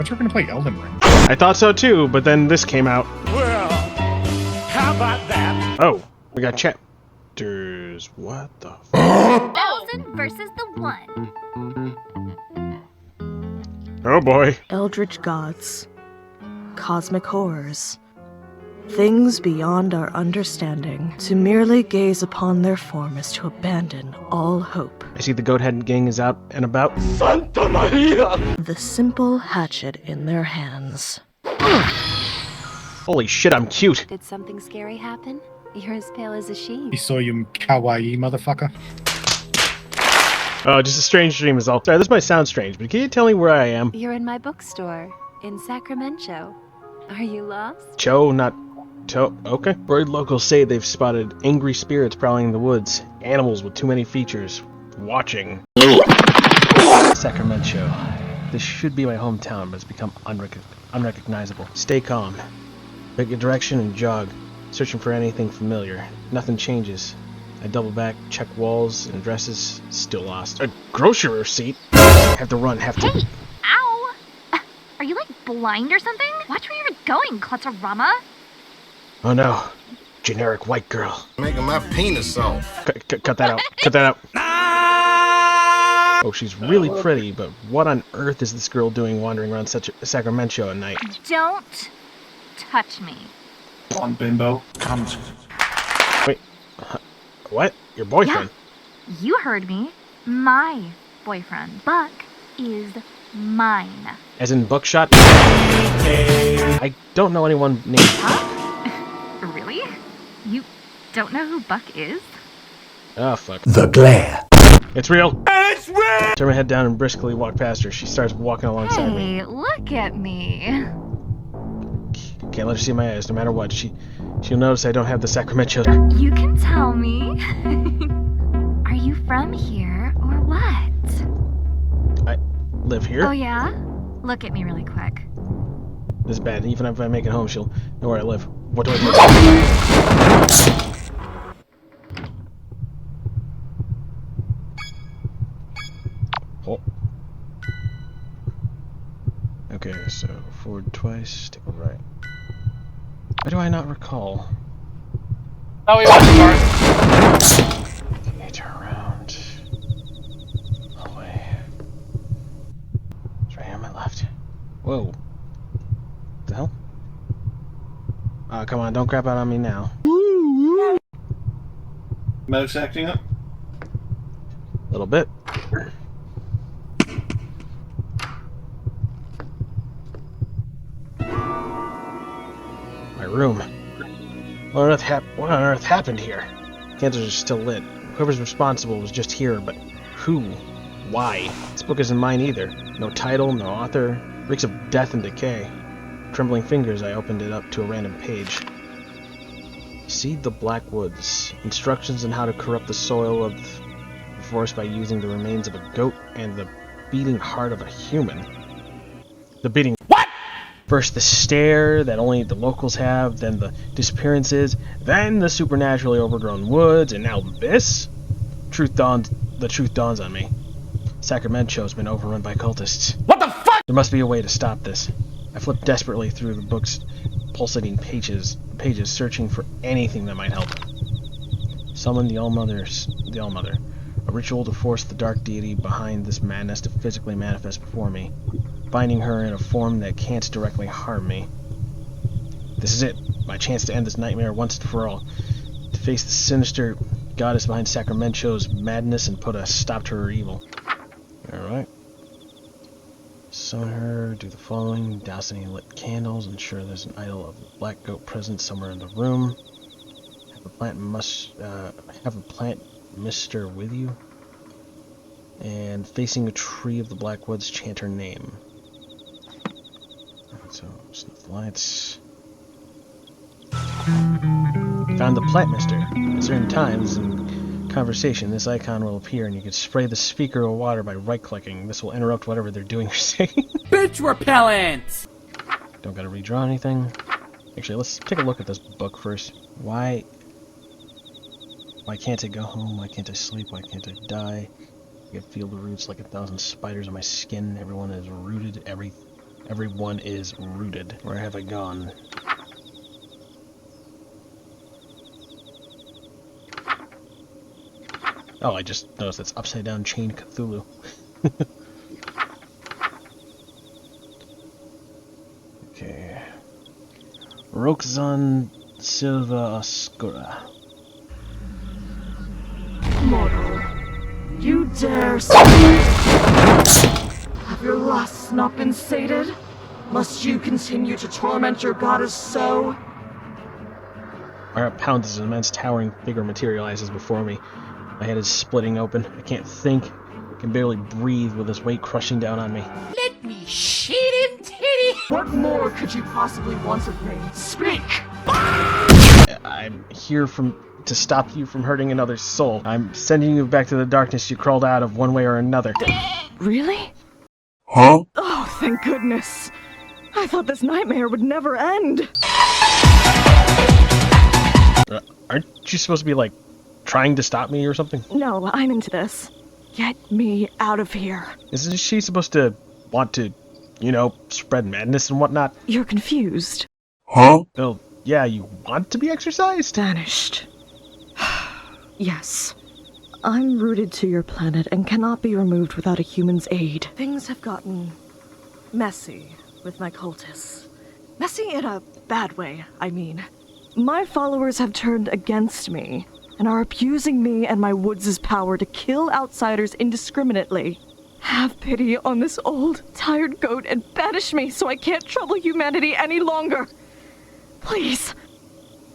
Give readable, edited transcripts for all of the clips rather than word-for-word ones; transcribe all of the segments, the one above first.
thought you were gonna play Elden Ring. I thought so too, but then this came out. Well, how about that? Oh, we got chapters. What the? 1,000 versus the 1. Oh boy. Eldritch gods, cosmic horrors, things beyond our understanding. To merely gaze upon their form is to abandon all hope. I see the Goathead gang is out and about. Santa Maria! The simple hatchet in their hands. Holy shit, I'm cute. Did something scary happen? You're as pale as a sheep. He saw you kawaii, motherfucker. Oh, just a strange dream is all. Sorry, this might sound strange, but can you tell me where I am? You're in my bookstore in Sacramento. Are you lost? Cho, not To. Okay. Worried locals say they've spotted angry spirits prowling the woods. Animals with too many features. Watching. Sacramento. This should be my hometown, but it's become unrecognizable. Stay calm. Pick a direction and jog, searching for anything familiar. Nothing changes. I double back, check walls and addresses, still lost. A grocery receipt? Have to run, have to... Hey! Ow! Are you, like, blind or something? Watch where you're going, Clutterama. Oh no. Generic white girl. Making my penis soft. Cut that out. Cut that out. Oh, she's really pretty, but what on earth is this girl doing wandering around Sacramento at night? Don't touch me. On bimbo. Comes. Wait. What? Your boyfriend? Yeah, you heard me. My boyfriend. Buck is mine. As in Buckshot? I don't know anyone named Huh? Really? You don't know who Buck is? Oh, fuck. The glare. It's real. It's red! Turn my head down and briskly walk past her. She starts walking alongside me. Hey, look at me. Can't let her see my eyes, no matter what. She'll notice I don't have the Sacramento. You can tell me. Are you from here or what? I live here. Oh yeah? Look at me really quick. This is bad. Even if I make it home, she'll know where I live. What do I do? Oh. Okay, so forward twice, take a right. Why do I not recall? Oh, we watched the Okay, turn around. Oh, way. It's right here on my left. Whoa. What the hell? Oh, come on, don't crap out on me now. Mouse acting up. A little bit. My room. What on earth happened here? Candles are still lit. Whoever's responsible was just here, but who? Why? This book isn't mine either. No title, no author. Reeks of death and decay. Trembling fingers, I opened it up to a random page. Seed the Black Woods. Instructions on how to corrupt the soil of the forest by using the remains of a goat and the beating heart of a human. The beating... What?! First the stare that only the locals have, then the disappearances, then the supernaturally overgrown woods, and now this? The truth dawns on me. Sacramento's been overrun by cultists. What the fuck? There must be a way to stop this. I flipped desperately through the book's pulsating pages, searching for anything that might help. Summon the All-Mother. A ritual to force the dark deity behind this madness to physically manifest before me, binding her in a form that can't directly harm me. This is it, my chance to end this nightmare once and for all, to face the sinister goddess behind Sacramento's madness and put a stop to her evil. Alright. Summon her, do the following, douse any lit candles, ensure there's an idol of the black goat present somewhere in the room. Have a plant mister with you. And facing a tree of the Black Woods, chant her name. Alright, so snuff the lights. Found the plant mister. At certain times in conversation, this icon will appear and you can spray the speaker with water by right-clicking. This will interrupt whatever they're doing or saying. Bitch repellent! Don't gotta redraw anything. Actually, let's take a look at this book first. Why can't I go home? Why can't I sleep? Why can't I die? I can feel the roots like 1,000 spiders on my skin. Everyone is rooted. Everyone is rooted. Where have I gone? Oh, I just noticed it's upside down chain Cthulhu. Okay. Roxxon Silva Oscura. Mortal, you dare Have your lusts not been sated? Must you continue to torment your goddess so? My heart pounds as an immense towering figure materializes before me. My head is splitting open. I can't think. I can barely breathe with this weight crushing down on me. Let me shit in titty. What more could you possibly want of me? Speak! I'm here to stop you from hurting another's soul. I'm sending you back to the darkness you crawled out of one way or another. Really? Huh? Oh, thank goodness. I thought this nightmare would never end. Aren't you supposed to be, like, trying to stop me or something? No, I'm into this. Get me out of here. Isn't she supposed to want to, you know, spread madness and whatnot? You're confused. Huh? Well, yeah, you want to be exorcised? Vanished. Yes. I'm rooted to your planet and cannot be removed without a human's aid. Things have gotten messy with my cultists. Messy in a bad way, I mean. My followers have turned against me and are abusing me and my woods' power to kill outsiders indiscriminately. Have pity on this old, tired goat and banish me so I can't trouble humanity any longer. Please,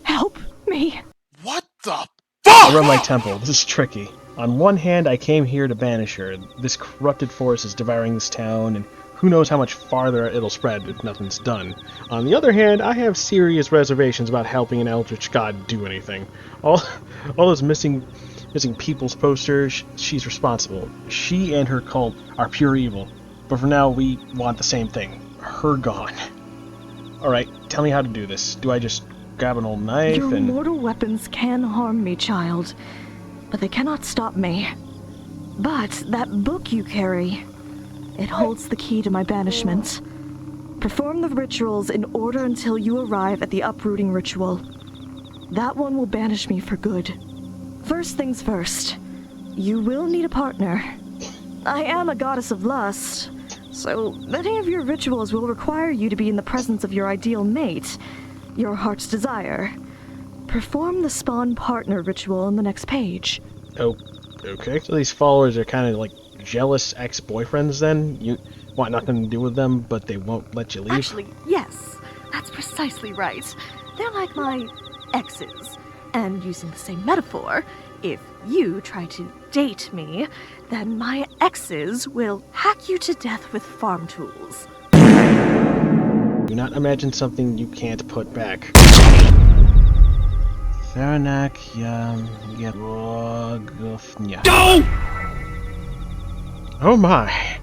help me. What the I run my temple. This is tricky. On one hand, I came here to banish her. This corrupted force is devouring this town, and who knows how much farther it'll spread if nothing's done. On the other hand, I have serious reservations about helping an eldritch god do anything. All those missing people's posters, she's responsible. She and her cult are pure evil. But for now, we want the same thing. Her gone. Alright, tell me how to do this. Do I just grab an old knife Your and... mortal weapons can harm me, child, but they cannot stop me. But that book you carry, it holds the key to my banishment. Perform the rituals in order until you arrive at the uprooting ritual. That one will banish me for good. First things first, you will need a partner. I am a goddess of lust, so many of your rituals will require you to be in the presence of your ideal mate, your heart's desire. Perform the spawn partner ritual on the next page. Oh, okay. So these followers are kind of like jealous ex-boyfriends then? You want nothing to do with them, but they won't let you leave? Actually, yes. That's precisely right. They're like my exes. And using the same metaphor, if you try to date me, then my exes will hack you to death with farm tools. Do not imagine something you can't put back. Theranak Yagofnya. Oh my.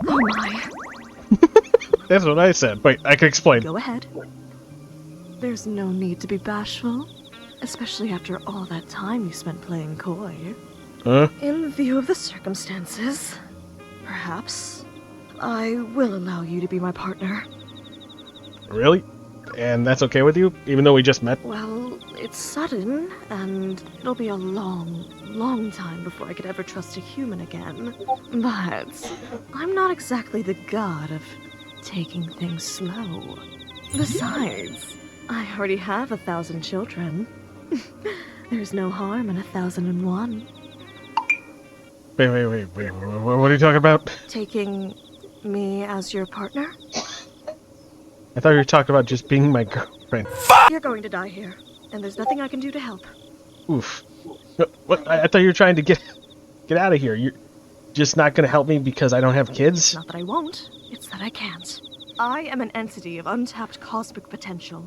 Oh my. That's what I said. Wait, I can explain. Go ahead. There's no need to be bashful, especially after all that time you spent playing coy. Huh? In view of the circumstances, perhaps I will allow you to be my partner. Really? And that's okay with you? Even though we just met? Well, it's sudden, and it'll be a long, long time before I could ever trust a human again. But I'm not exactly the god of taking things slow. Besides, I already have 1,000 children. There's no harm in 1,001. Wait. What are you talking about? Taking me as your partner? I thought you were talking about just being my girlfriend. You're going to die here, and there's nothing I can do to help. Oof. What? I thought you were trying to get out of here. You're just not going to help me because I don't have kids? Not that I won't, it's that I can't. I am an entity of untapped cosmic potential.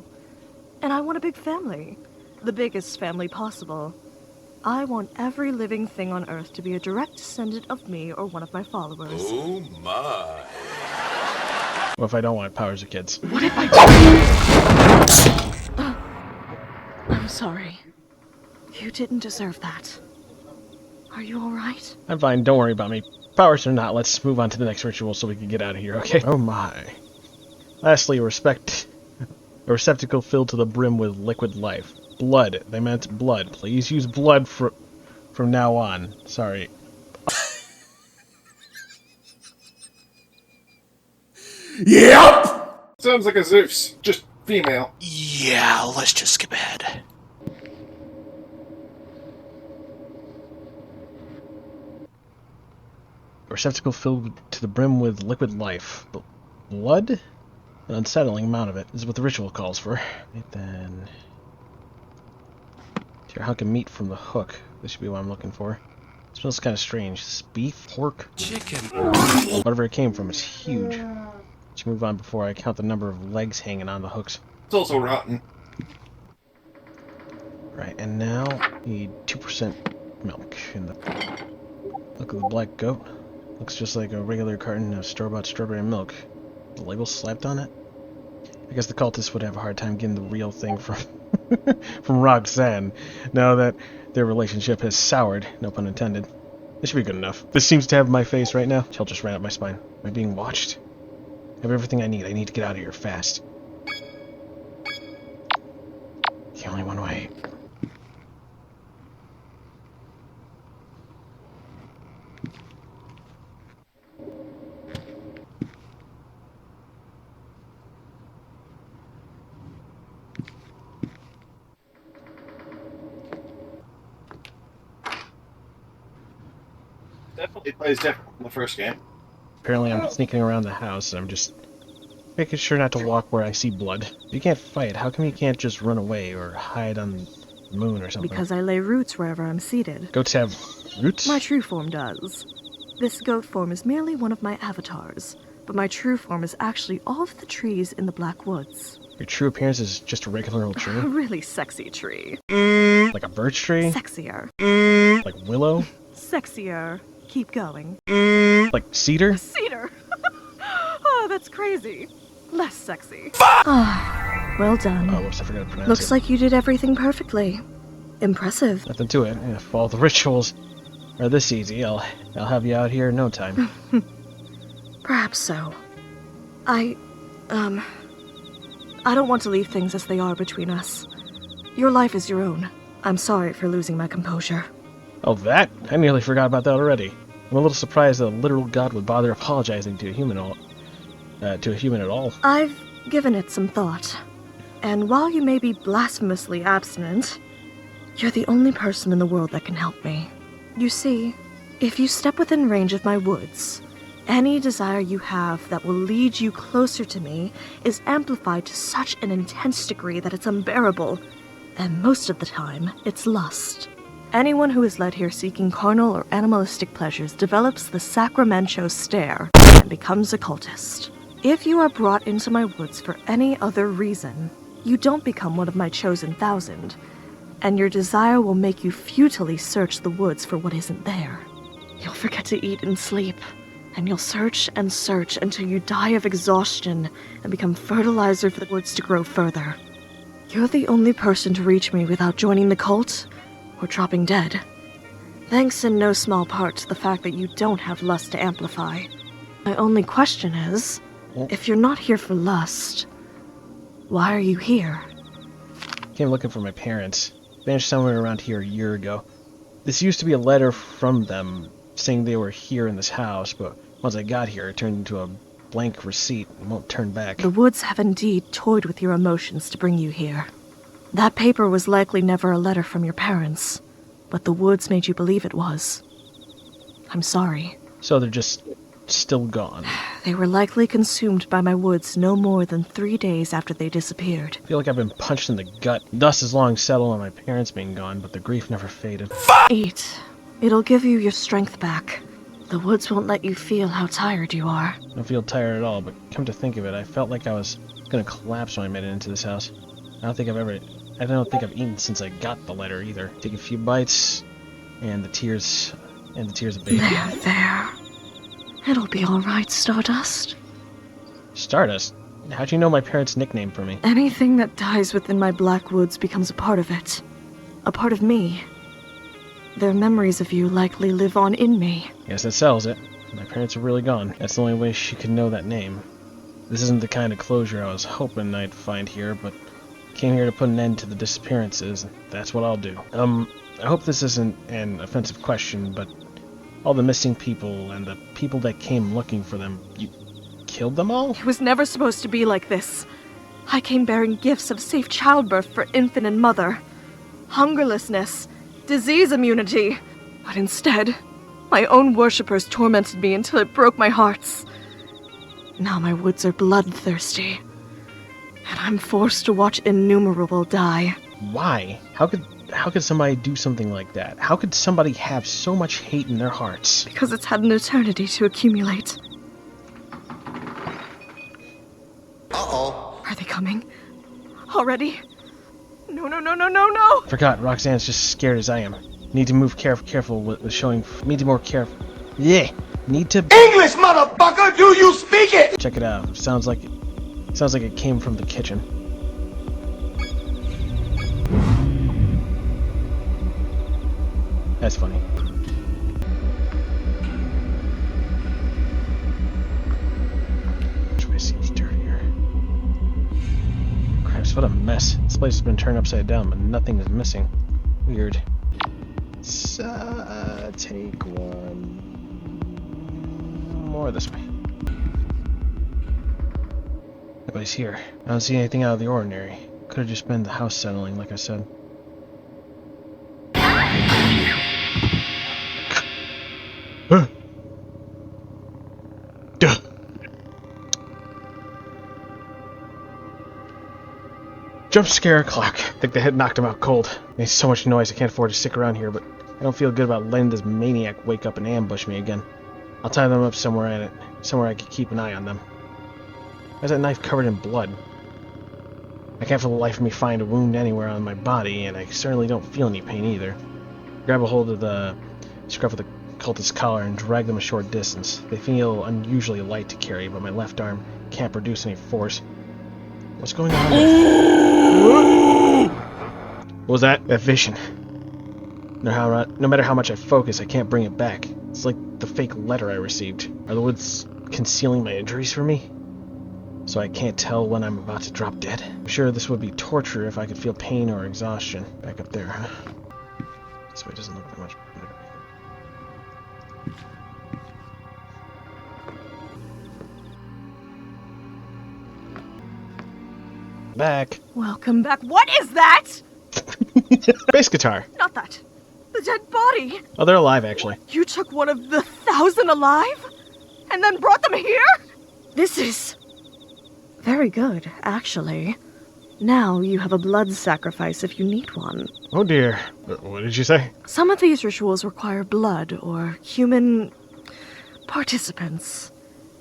And I want a big family. The biggest family possible. I want every living thing on Earth to be a direct descendant of me or one of my followers. Oh my. What if I don't want powers of kids? What if I don't? I'm sorry. You didn't deserve that. Are you alright? I'm fine, don't worry about me. Powers or not, let's move on to the next ritual so we can get out of here, okay? Oh my. Lastly, a receptacle filled to the brim with liquid life. Blood. They meant blood. Please use blood from now on. Sorry. Yep! Sounds like a Zeus, just female. Yeah, let's just skip ahead. A receptacle filled to the brim with liquid life. Blood? An unsettling amount of it is what the ritual calls for. Right then. Tear a hunk of meat from the hook. This should be what I'm looking for. It smells kind of strange. This beef? Pork? Chicken. Whatever it came from, it's huge. Let's move on before I count the number of legs hanging on the hooks. It's also rotten. Right, and now need 2% milk in the look of the black goat. Looks just like a regular carton of store-bought strawberry milk. The label slapped on it? I guess the cultists would have a hard time getting the real thing from from Roxanne, now that their relationship has soured, no pun intended. This should be good enough. This seems to have my face right now. Chill just ran up my spine. Am I being watched? I have everything I need. I need to get out of here fast. The only one way. Definitely plays different from the first game. Apparently I'm sneaking around the house, and I'm just making sure not to walk where I see blood. If you can't fight, how come you can't just run away or hide on the moon or something? Because I lay roots wherever I'm seated. Goats have roots? My true form does. This goat form is merely one of my avatars, but my true form is actually all of the trees in the Black Woods. Your true appearance is just a regular old A tree? really sexy tree. Like a birch tree? Sexier. Like willow? Sexier. Keep going. Like cedar? Cedar! Oh, that's crazy. Less sexy. Ah, well done. Oh, whoops, I forgot to pronounce Looks it. like you did everything perfectly. Impressive. Nothing to it. If all the rituals are this easy, I'll have you out here in no time. Perhaps so. I don't want to leave things as they are between us. Your life is your own. I'm sorry for losing my composure. Oh, that? I nearly forgot about that already. I'm a little surprised that a literal god would bother apologizing to a human at all. I've given it some thought. And while you may be blasphemously abstinent, you're the only person in the world that can help me. You see, if you step within range of my woods, any desire you have that will lead you closer to me is amplified to such an intense degree that it's unbearable. And most of the time, it's lust. Anyone who is led here seeking carnal or animalistic pleasures develops the Sacramento stare and becomes a cultist. If you are brought into my woods for any other reason, you don't become one of my chosen 1,000, and your desire will make you futilely search the woods for what isn't there. You'll forget to eat and sleep, and you'll search and search until you die of exhaustion and become fertilizer for the woods to grow further. You're the only person to reach me without joining the cult or dropping dead. Thanks in no small part to the fact that you don't have lust to amplify. My only question is, if you're not here for lust, why are you here? Came looking for my parents. Vanished somewhere around here a year ago. This used to be a letter from them saying they were here in this house, but once I got here, it turned into a blank receipt and won't turn back. The woods have indeed toyed with your emotions to bring you here. That paper was likely never a letter from your parents, but the woods made you believe it was. I'm sorry. So they're just still gone. They were likely consumed by my woods no more than 3 days after they disappeared. I feel like I've been punched in the gut. Dust has long settled on my parents being gone, but the grief never faded. Eat. It'll give you your strength back. The woods won't let you feel how tired you are. I don't feel tired at all, but come to think of it, I felt like I was gonna collapse when I made it into this house. I don't think I've eaten since I got the letter either. Take a few bites, and the tears of baby. There. It'll be alright, Stardust. Stardust? How'd you know my parents' nickname for me? Anything that dies within my black woods becomes a part of it. A part of me. Their memories of you likely live on in me. Guess that settles it. My parents are really gone. That's the only way she could know that name. This isn't the kind of closure I was hoping I'd find here, but came here to put an end to the disappearances, and that's what I'll do. I hope this isn't an offensive question, but all the missing people and the people that came looking for them, you killed them all? It was never supposed to be like this. I came bearing gifts of safe childbirth for infant and mother, hungerlessness, disease immunity. But instead, my own worshippers tormented me until it broke my hearts. Now my woods are bloodthirsty, and I'm forced to watch innumerable die. Why? How could somebody do something like that? How could somebody have so much hate in their hearts? Because it's had an eternity to accumulate. Uh-oh. Are they coming? Already? No. Forgot, Roxanne's just as scared as I am. Need to move careful with showing. Need to be more careful. Yeah. Need to. English, motherfucker! Do you speak it? Check it out. Sounds like it came from the kitchen. That's funny. Which way seems dirtier? Crap, what a mess. This place has been turned upside down, but nothing is missing. Weird. Take one more this way. Nobody's here. I don't see anything out of the ordinary. Could have just been the house settling, like I said. Duh. Jump scare clock. I think the hit knocked him out cold. Makes so much noise I can't afford to stick around here, but I don't feel good about letting this maniac wake up and ambush me again. I'll tie them up somewhere I can keep an eye on them. Why's that knife covered in blood? I can't for the life of me find a wound anywhere on my body, and I certainly don't feel any pain either. Grab a hold of the scruff of the cultist's collar and drag them a short distance. They feel unusually light to carry, but my left arm can't produce any force. What's going on there? What was that? That vision. No matter how much I focus, I can't bring it back. It's like the fake letter I received. Are the woods concealing my injuries from me? So I can't tell when I'm about to drop dead? I'm sure this would be torture if I could feel pain or exhaustion. Back up there, huh? This way doesn't look that much better. Back. Welcome back. What is that? Bass guitar. Not that. The dead body. Oh, they're alive, actually. You took one of the 1,000 alive? And then brought them here? This is very good, actually. Now you have a blood sacrifice if you need one. Oh dear. What did you say? Some of these rituals require blood or human participants.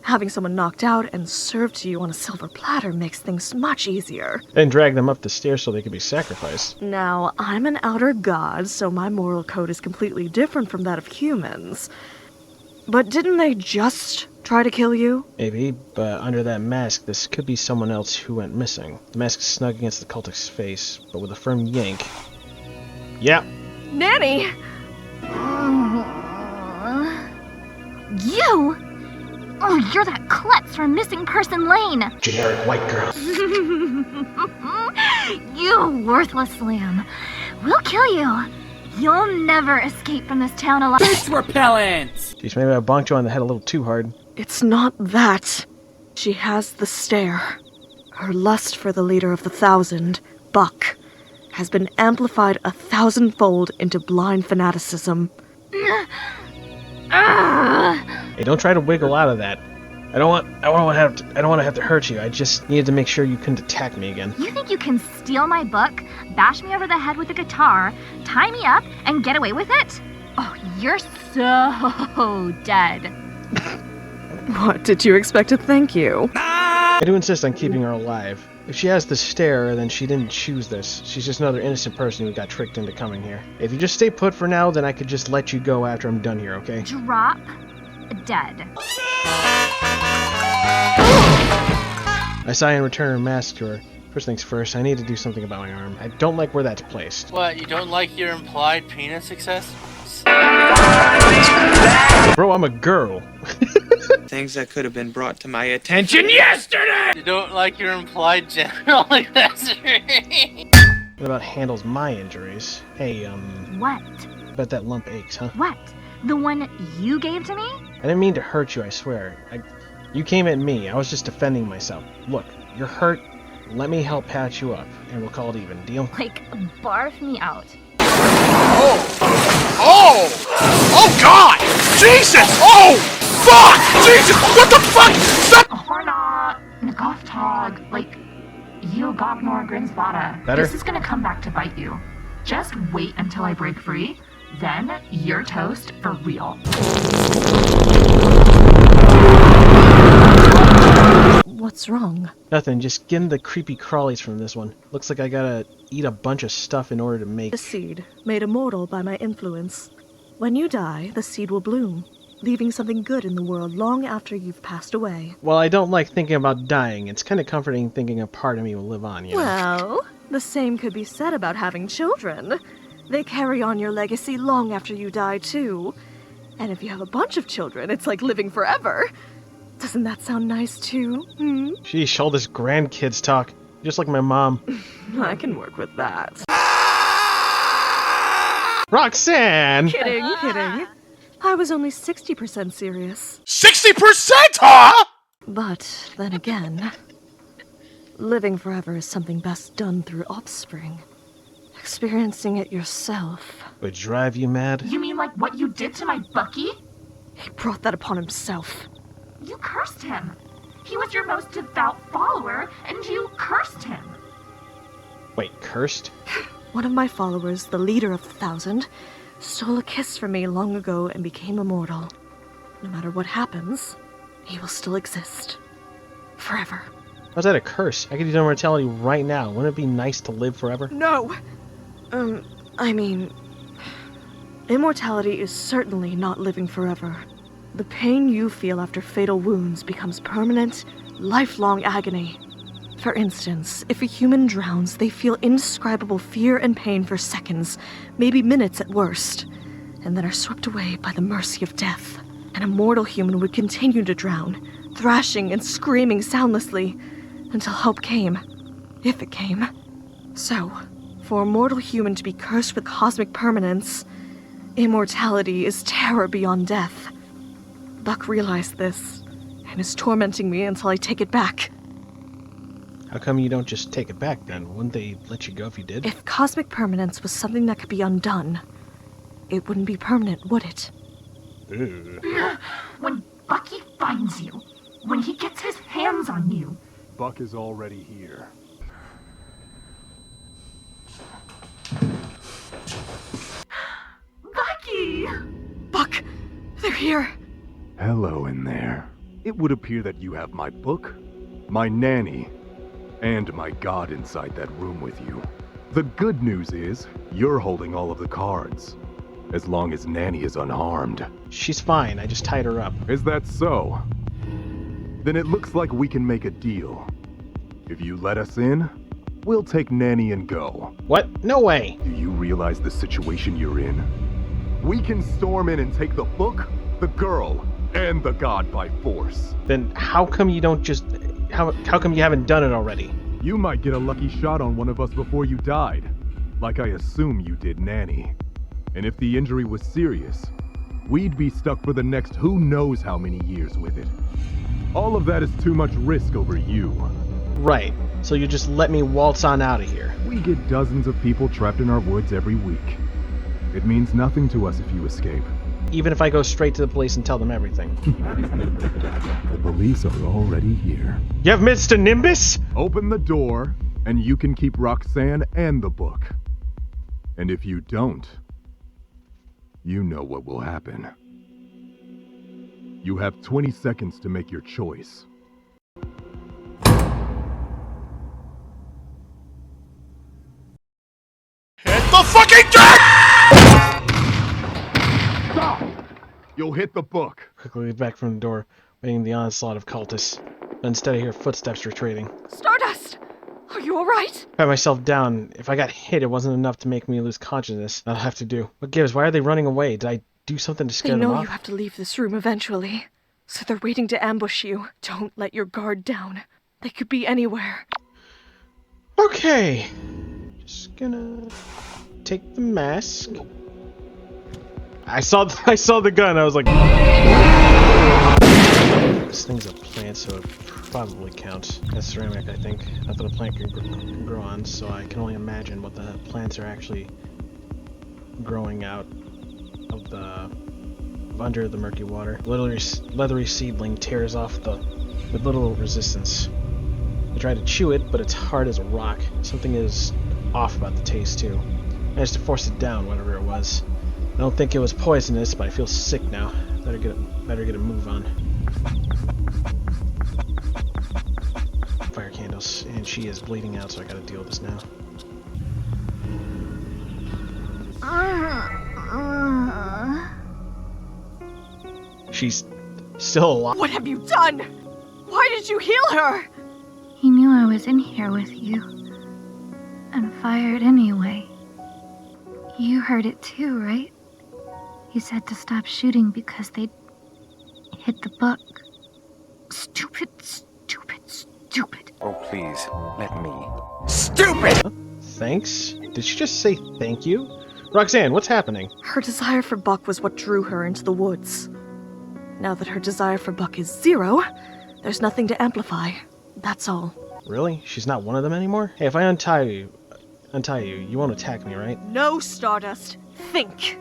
Having someone knocked out and served to you on a silver platter makes things much easier. Then drag them up the stairs so they could be sacrificed. Now, I'm an outer god, so my moral code is completely different from that of humans. But didn't they just try to kill you? Maybe, but under that mask, this could be someone else who went missing. The mask is snug against the cultist's face, but with a firm yank. Yep. Nanny! You! Oh, you're that klutz from Missing Person Lane! Generic white girl. You worthless lamb. We'll kill you. You'll never escape from this town alive. Bitch repellent! Jeez, maybe I bonked you on the head a little too hard. It's not that. She has the stare. Her lust for the leader of the 1,000, Buck, has been amplified 1,000-fold into blind fanaticism. Hey, don't try to wiggle out of that. I don't want to have to hurt you. I just needed to make sure you couldn't attack me again. You think you can steal my book, bash me over the head with a guitar, tie me up, and get away with it? Oh, you're so dead. What, did you expect a thank you? I do insist on keeping her alive. If she has the stare, then she didn't choose this. She's just another innocent person who got tricked into coming here. If you just stay put for now, then I could just let you go after I'm done here, okay? Drop dead. I sigh and return her mask to her. First things first, I need to do something about my arm. I don't like where that's placed. What, you don't like your implied penis success? Bro, I'm a girl. things that could have been brought to my attention yesterday! You don't like your implied general like that. What about handles my injuries? Hey, What? bet that lump aches, huh? What? The one you gave to me? I didn't mean to hurt you, I swear. You came at me. I was just defending myself. Look, you're hurt. Let me help patch you up, and we'll call it even. Deal? Like, barf me out. Oh God! Jesus! Oh! Fuck! Jesus! What the fuck? Stop! Horna, Nkoftog, like, you Gognor Grinsvada. Better? This is gonna come back to bite you. Just wait until I break free, then you're toast for real. What's wrong? Nothing, just getting the creepy crawlies from this one. Looks like I gotta eat a bunch of stuff in order to make... The seed, made immortal by my influence. When you die, the seed will bloom, leaving something good in the world long after you've passed away. Well, I don't like thinking about dying. It's kind of comforting thinking a part of me will live on, you know? Well, the same could be said about having children. They carry on your legacy long after you die, too. And if you have a bunch of children, it's like living forever. Doesn't that sound nice, too? Sheesh, all this grandkids talk. Just like my mom. I can work with that. Roxanne! Kidding. I was only 60% serious. 60%, huh? But then again, living forever is something best done through offspring. Experiencing it yourself. Would drive you mad? You mean like what you did to my Bucky? He brought that upon himself. You cursed him. He was your most devout follower, and you cursed him. Wait, cursed? One of my followers, the leader of the 1,000, stole a kiss from me long ago and became immortal. No matter what happens, he will still exist. Forever. How's that a curse? I could use immortality right now. Wouldn't it be nice to live forever? No! I mean... Immortality is certainly not living forever. The pain you feel after fatal wounds becomes permanent, lifelong agony. For instance, if a human drowns, they feel indescribable fear and pain for seconds, maybe minutes at worst, and then are swept away by the mercy of death. An immortal human would continue to drown, thrashing and screaming soundlessly, until help came. If it came. So, for a mortal human to be cursed with cosmic permanence, immortality is terror beyond death. Buck realized this, and is tormenting me until I take it back. How come you don't just take it back then? Wouldn't they let you go if you did? If cosmic permanence was something that could be undone, it wouldn't be permanent, would it? When Bucky finds you, when he gets his hands on you... Buck is already here. Bucky! Buck! They're here! Hello in there. It would appear that you have my book, my nanny, and my god inside that room with you. The good news is, you're holding all of the cards. As long as Nanny is unharmed. She's fine, I just tied her up. Is that so? Then it looks like we can make a deal. If you let us in, we'll take Nanny and go. What? No way! Do you realize the situation you're in? We can storm in and take the book, the girl, and the god by force. Then how come you don't just... How come you haven't done it already? You might get a lucky shot on one of us before you died. Like I assume you did Nanny. And if the injury was serious, we'd be stuck for the next who knows how many years with it. All of that is too much risk over you. Right. So you just let me waltz on out of here. We get dozens of people trapped in our woods every week. It means nothing to us if you escape. Even if I go straight to the police and tell them everything. The police are already here. You have Mr. Nimbus? Open the door, and you can keep Roxanne and the book. And if you don't, you know what will happen. You have 20 seconds to make your choice. Hit the fucking dirt! Stop! You'll hit the book. Quickly get back from the door, waiting the onslaught of cultists. But instead I hear footsteps retreating. Stardust! Are you alright? Pat myself down. If I got hit, it wasn't enough to make me lose consciousness. That'll have to do. What gives? Why are they running away? Did I do something to scare They them know off? you have to leave this room eventually. So they're waiting to ambush you. Don't let your guard down. They could be anywhere. Okay. Just gonna take the mask. I saw the gun. I was like, this thing's a plant, so it probably counts as ceramic. I think. Not that a plant can grow on, so I can only imagine what the plants are actually growing out of the under the murky water. Leathery seedling tears off with little resistance. I try to chew it, but it's hard as a rock. Something is off about the taste too. I managed to force it down, whatever it was. I don't think it was poisonous, but I feel sick now. Better get a move on. Fire candles, and she is bleeding out, so I gotta deal with this now. She's still alive. What have you done? Why did you heal her? He knew I was in here with you, and fired anyway. You heard it too, right? He said to stop shooting because they'd hit the book. Stupid, stupid, stupid. Oh, please, let me. Stupid! Thanks? Did she just say thank you? Roxanne, what's happening? Her desire for Buck was what drew her into the woods. Now that her desire for Buck is 0, there's nothing to amplify. That's all. Really? She's not one of them anymore? Hey, if I untie you, you won't attack me, right? No, Stardust. Think.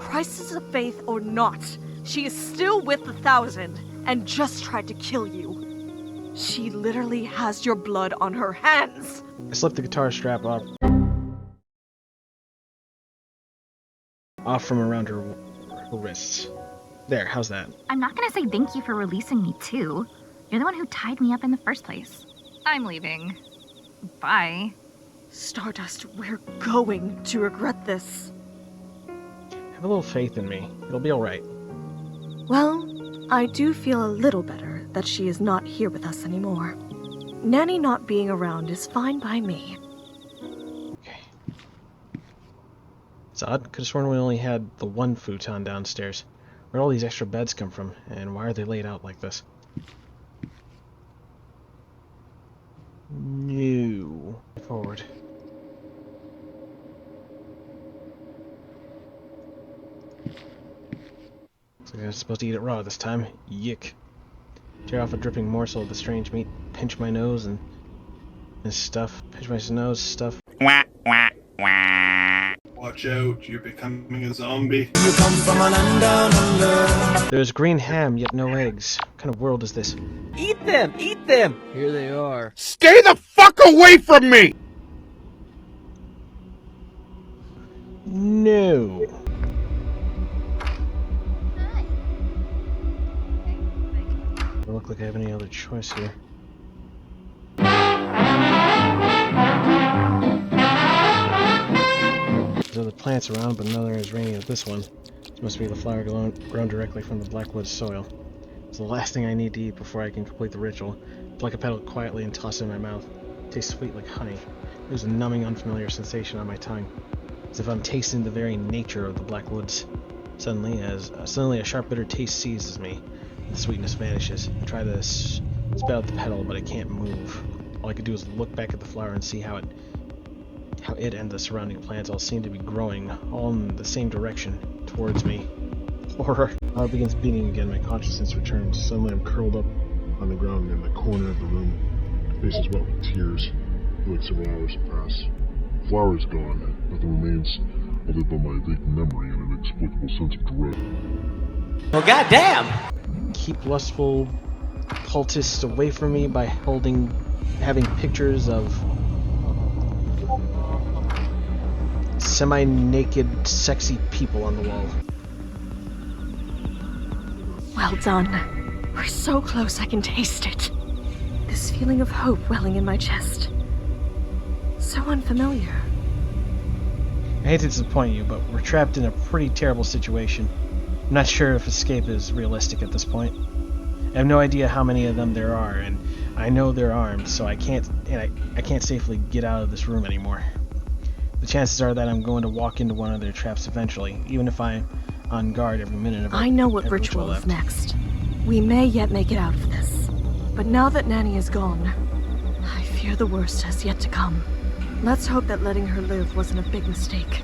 Crisis of faith or not, she is still with the 1,000 and just tried to kill you. She literally has your blood on her hands. I slipped the guitar strap off from around her wrists. There, how's that? I'm not gonna say thank you for releasing me too. You're the one who tied me up in the first place. I'm leaving. Bye. Stardust, we're going to regret this. Have a little faith in me. It'll be alright. Well, I do feel a little better that she is not here with us anymore. Nanny not being around is fine by me. Okay. It's odd. Could have sworn we only had the one futon downstairs. Where'd all these extra beds come from, and why are they laid out like this? No. Forward. Looks like I was supposed to eat it raw this time. Yick. Tear off a dripping morsel of the strange meat, pinch my nose and stuff. Pinch my nose, stuff. Watch out, you're becoming a zombie. You come from a land down under. There's green ham, yet no eggs. What kind of world is this? Eat them! Eat them! Here they are. Stay the fuck away from me! No. Doesn't look like I have any other choice here. There's other plants around, but none are as rainy as this one. This must be the flower grown directly from the Blackwood soil. It's the last thing I need to eat before I can complete the ritual. Pluck a petal quietly and toss it in my mouth. It tastes sweet like honey. There's a numbing, unfamiliar sensation on my tongue, as if I'm tasting the very nature of the Blackwoods. Suddenly a sharp, bitter taste seizes me. The sweetness vanishes. I try to spit out the petal, but I can't move. All I could do is look back at the flower and see how it and the surrounding plants all seem to be growing, all in the same direction, towards me. Horror. My heart begins beating again, my consciousness returns. Suddenly I'm curled up on the ground in the corner of the room. Face is wet with tears. Feel like several hours have passed. The flower is gone. Nothing remains other than my vague memory and an inexplicable sense of dread. Well, goddamn! Keep lustful cultists away from me by having pictures of semi-naked, sexy people on the wall. Well done. We're so close I can taste it. This feeling of hope welling in my chest. So unfamiliar. I hate to disappoint you, but we're trapped in a pretty terrible situation. I'm not sure if escape is realistic at this point. I have no idea how many of them there are, and I know they're armed, so I can't safely get out of this room anymore. The chances are that I'm going to walk into one of their traps eventually, even if I'm on guard every minute of I know what every ritual is next. We may yet make it out of this. But now that Nanny is gone, I fear the worst has yet to come. Let's hope that letting her live wasn't a big mistake.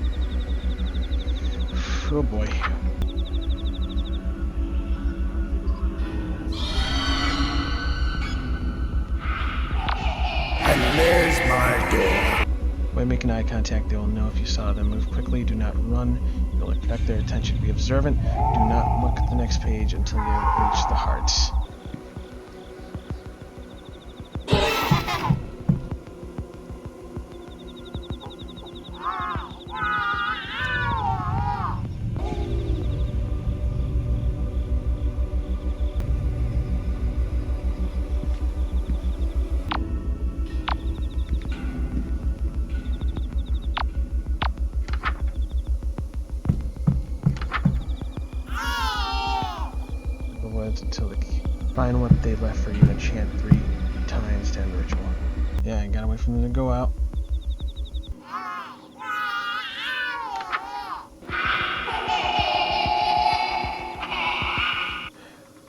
Oh boy. And there's my door. By making eye contact, they will know if you saw them. Move quickly, do not run. You'll attract their attention. Be observant. Do not look at the next page until you have reached the hearts. Until they find what they left for you and chant 3 times to end the ritual. Yeah, I gotta wait for them to go out.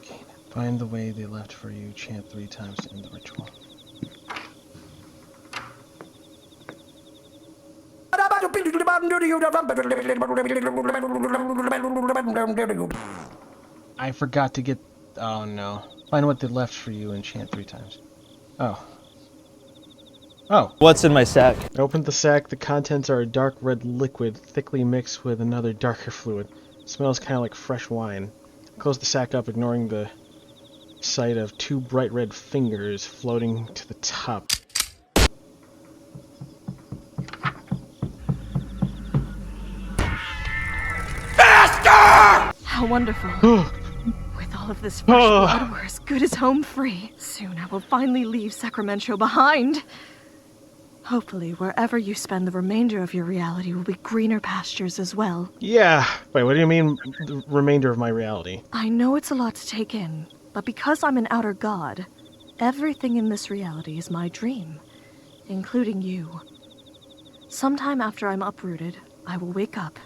Okay, find the way they left for you, chant 3 times to end the ritual. I forgot to get... Oh no. Find what they left for you and chant 3 times. Oh. Oh. What's in my sack? I opened the sack. The contents are a dark red liquid, thickly mixed with another darker fluid. It smells kind of like fresh wine. I closed the sack up, ignoring the sight of 2 bright red fingers floating to the top. Faster! How wonderful. With all of this fresh blood, we're as good as home free. Soon I will finally leave Sacramento behind. Hopefully, wherever you spend the remainder of your reality will be greener pastures as well. Yeah. Wait, what do you mean, the remainder of my reality? I know it's a lot to take in, but because I'm an outer god, everything in this reality is my dream, including you. Sometime after I'm uprooted, I will wake up,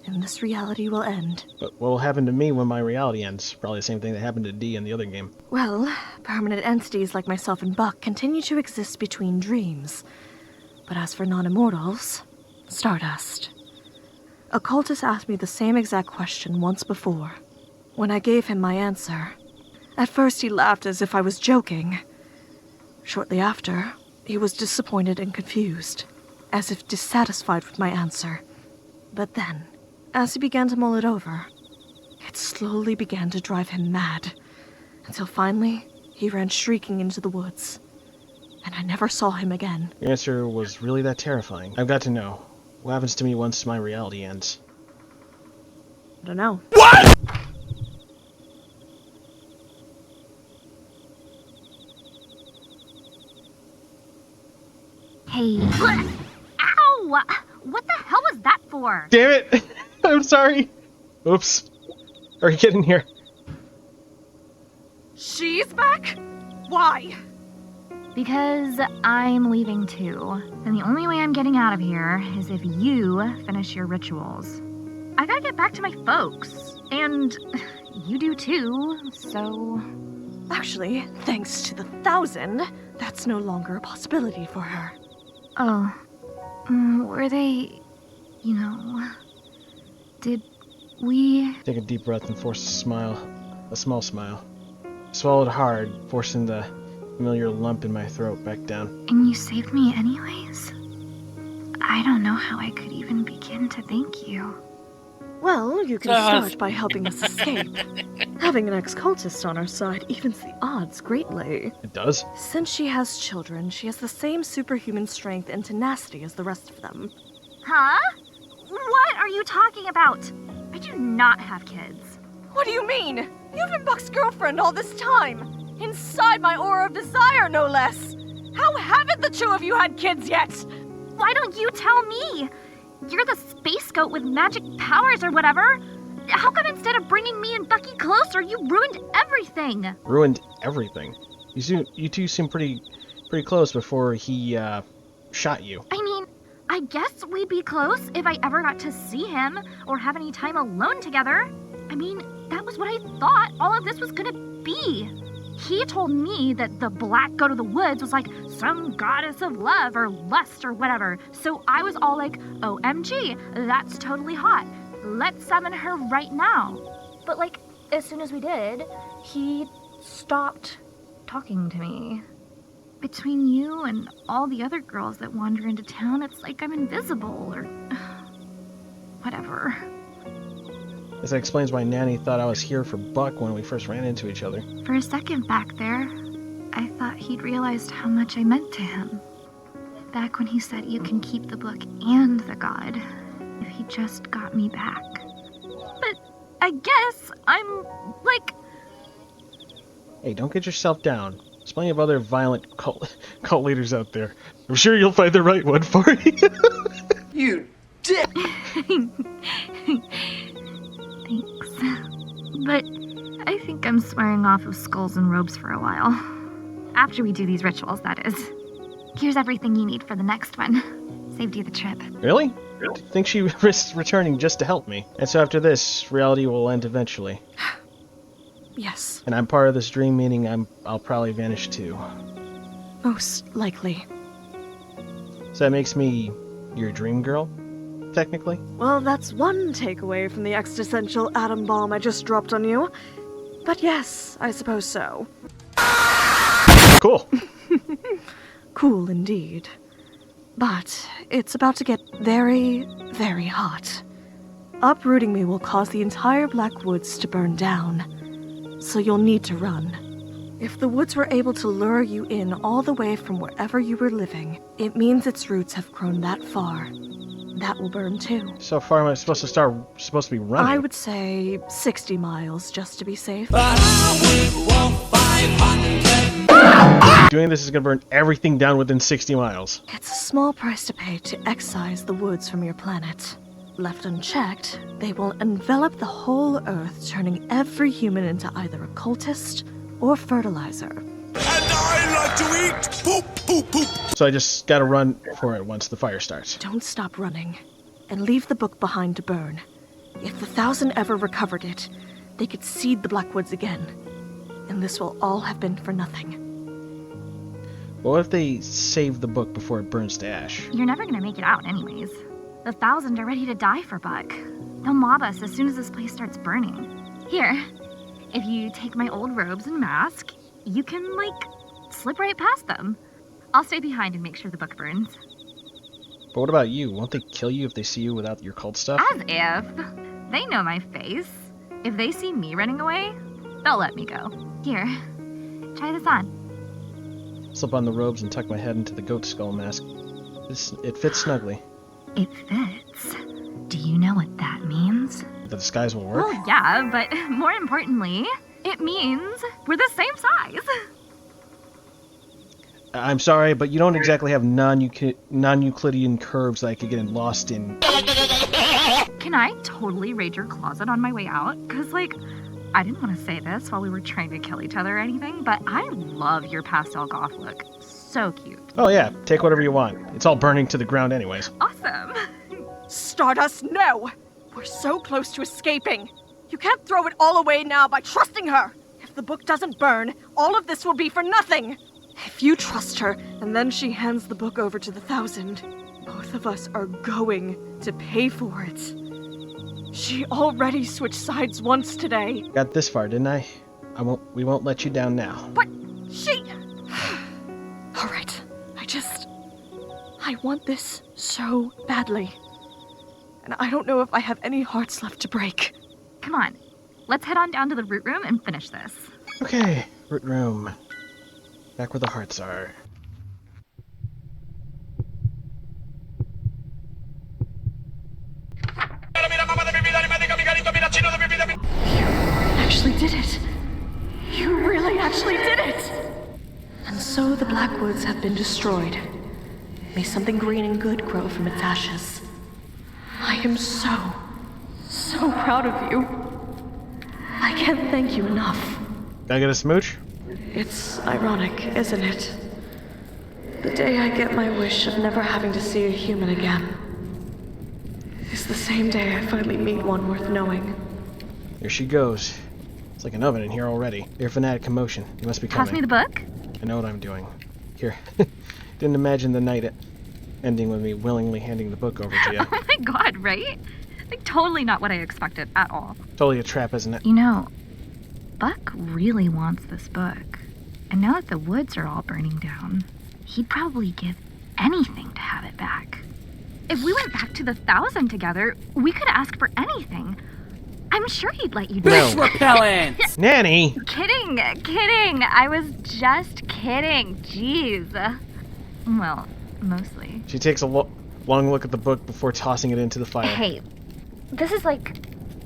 and this reality will end. But what will happen to me when my reality ends? Probably the same thing that happened to Dee in the other game. Well, permanent entities like myself and Buck continue to exist between dreams. But as for non-immortals, Stardust. A cultist asked me the same exact question once before. When I gave him my answer, at first he laughed as if I was joking. Shortly after, he was disappointed and confused, as if dissatisfied with my answer. But then, as he began to mull it over, it slowly began to drive him mad, until finally he ran shrieking into the woods, and I never saw him again. Your answer was really that terrifying. I've got to know. What happens to me once my reality ends? I don't know. What?! Hey. Ow! What the hell was that for? Damn it! I'm sorry. Oops. Are you getting here? She's back? Why? Because I'm leaving too. And the only way I'm getting out of here is if you finish your rituals. I gotta get back to my folks. And you do too, so... Actually, thanks to the 1,000, that's no longer a possibility for her. Oh. Were they... you know... Did we... Take a deep breath and force a smile. A small smile. Swallowed hard, forcing the familiar lump in my throat back down. And you saved me anyways? I don't know how I could even begin to thank you. Well, you can start by helping us escape. Having an ex-cultist on our side evens the odds greatly. It does? Since she has children, she has the same superhuman strength and tenacity as the rest of them. Huh? What are you talking about? I do not have kids. What do you mean? You've been Buck's girlfriend all this time. Inside my aura of desire, no less. How haven't the two of you had kids yet? Why don't you tell me? You're the space goat with magic powers or whatever. How come instead of bringing me and Bucky closer, you ruined everything? Ruined everything? You two seem pretty close before he, shot you. I mean, I guess we'd be close if I ever got to see him or have any time alone together. I mean, that was what I thought all of this was gonna be? He told me that the black goat of the woods was like some goddess of love or lust or whatever. So I was all like, OMG, that's totally hot. Let's summon her right now. But like, as soon as we did, he stopped talking to me. Between you and all the other girls that wander into town, it's like I'm invisible or whatever. This explains why Nanny thought I was here for Buck when we first ran into each other. For a second back there, I thought he'd realized how much I meant to him. Back when he said you can keep the book and the god, if he just got me back. But I guess I'm, like... Hey, don't get yourself down. There's plenty of other violent cult leaders out there. I'm sure you'll find the right one for you. You dick! Thanks. But I think I'm swearing off of skulls and robes for a while. After we do these rituals, that is. Here's everything you need for the next one. Saved you the trip. Really? I think she risks returning just to help me. And so after this, reality will end eventually. Yes. And I'm part of this dream, meaning I'll probably vanish too. Most likely. So that makes me your dream girl, technically? Well, that's one takeaway from the existential atom bomb I just dropped on you. But yes, I suppose so. Cool. Cool indeed. But it's about to get very, very hot. Uprooting me will cause the entire Black Woods to burn down. So you'll need to run. If the woods were able to lure you in all the way from wherever you were living, it means its roots have grown that far. That will burn too. So far am I supposed to be running? I would say 60 miles just to be safe. Doing this is gonna burn everything down within 60 miles. It's a small price to pay to excise the woods from your planet. Left unchecked, they will envelop the whole Earth, turning every human into either a cultist or fertilizer. And I like to eat poop, poop, poop. So I just gotta run for it once the fire starts. Don't stop running, and leave the book behind to burn. If the 1,000 ever recovered it, they could seed the Blackwoods again. And this will all have been for nothing. What if they save the book before it burns to ash? You're never gonna make it out anyways. The 1,000 are ready to die for Buck. They'll mob us as soon as this place starts burning. Here, if you take my old robes and mask, you can, like, slip right past them. I'll stay behind and make sure the book burns. But what about you? Won't they kill you if they see you without your cult stuff? As if. They know my face. If they see me running away, they'll let me go. Here, try this on. Slip on the robes and tuck my head into the goat skull mask. It fits snugly. It fits. Do you know what that means? The disguise will work? Well, yeah, but more importantly, it means we're the same size. I'm sorry, but you don't exactly have non-Euclidean curves that I could get lost in. Can I totally raid your closet on my way out? Because, like, I didn't want to say this while we were trying to kill each other or anything, but I love your pastel goth look. So cute. Oh yeah, take whatever you want. It's all burning to the ground anyways. Awesome. Stardust, no! We're so close to escaping. You can't throw it all away now by trusting her. If the book doesn't burn, all of this will be for nothing. If you trust her, and then she hands the book over to the 1,000, both of us are going to pay for it. She already switched sides once today. Got this far, didn't I? We won't let you down now. But she... All right, I want this so badly. And I don't know if I have any hearts left to break. Come on, let's head on down to the root room and finish this. Okay, root room. Back where the hearts are. You actually did it. You really actually did it. And so the Blackwoods have been destroyed. May something green and good grow from its ashes. I am so proud of you. I can't thank you enough. Can I get a smooch? It's ironic, isn't it? The day I get my wish of never having to see a human again is the same day I finally meet one worth knowing. Here she goes. It's like an oven in here already. You're a fanatic commotion. You must be coming. Pass me the book. I know what I'm doing. Here. Didn't imagine the night ending with me willingly handing the book over to you. Oh my god, right? Like, totally not what I expected at all. Totally a trap, isn't it? You know, Buck really wants this book. And now that the woods are all burning down, he'd probably give anything to have it back. If we went back to the 1000 together, we could ask for anything. I'm sure he'd let you do No. it. Repellent! Nanny! Kidding. I was just kidding. Jeez. Well, mostly. She takes a long look at the book before tossing it into the fire. Hey, this is like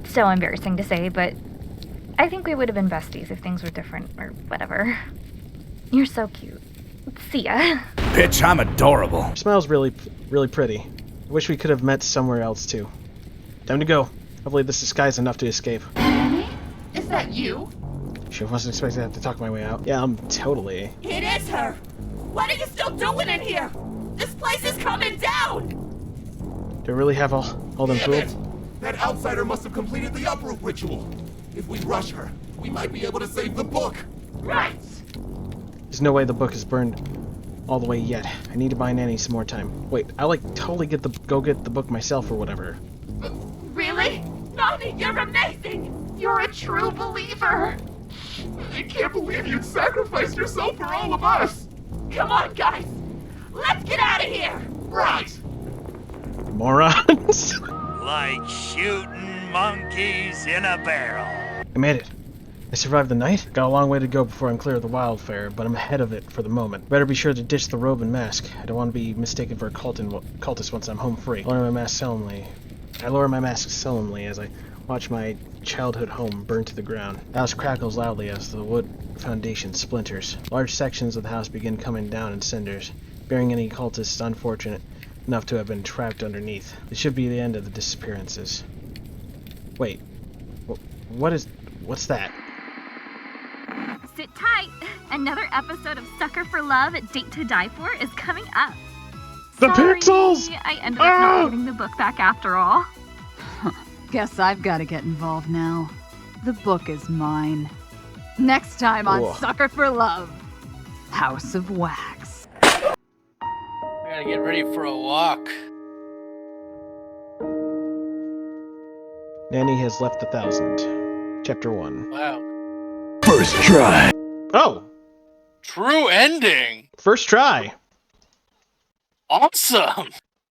so embarrassing to say, but I think we would have been besties if things were different or whatever. You're so cute. See ya. Bitch, I'm adorable. Her smile's really pretty. I wish we could have met somewhere else too. Time to go. Hopefully this disguise enough to escape. Nanny? Is that you? Sure wasn't expecting to have to talk my way out. Yeah, I'm totally. It is her! What are you still doing in here? This place is coming down! Do I really have all them fooled? That outsider must have completed the uproot ritual. If we rush her, we might be able to save the book. Right! There's no way the book is burned all the way yet. I need to buy Nanny some more time. Wait, I like totally go get the book myself or whatever. Really? Nani, you're amazing! You're a true believer! I can't believe you'd sacrificed yourself for all of us. Come on, guys! Let's get out of here! Right. Morons! Like shooting monkeys in a barrel. I made it. I survived the night. Got a long way to go before I'm clear of the wildfire, but I'm ahead of it for the moment. Better be sure to ditch the robe and mask. I don't want to be mistaken for a cultist once I'm home free. I lower my mask solemnly as I watch my childhood home burn to the ground. The house crackles loudly as the wood foundation splinters. Large sections of the house begin coming down in cinders, bearing any cultists unfortunate enough to have been trapped underneath. This should be the end of the disappearances. Wait. What's that? Sit tight. Another episode of Sucker for Love, Date to Die For is coming up. The Sorry, pixels! I ended up not getting the book back after all. Guess I've got to get involved now. The book is mine. Next time on Whoa. Sucker for Love, House of Wax. I gotta get ready for a walk. Nanny has left the 1000. Chapter 1. Wow. First try. Oh! True ending. First try! Awesome.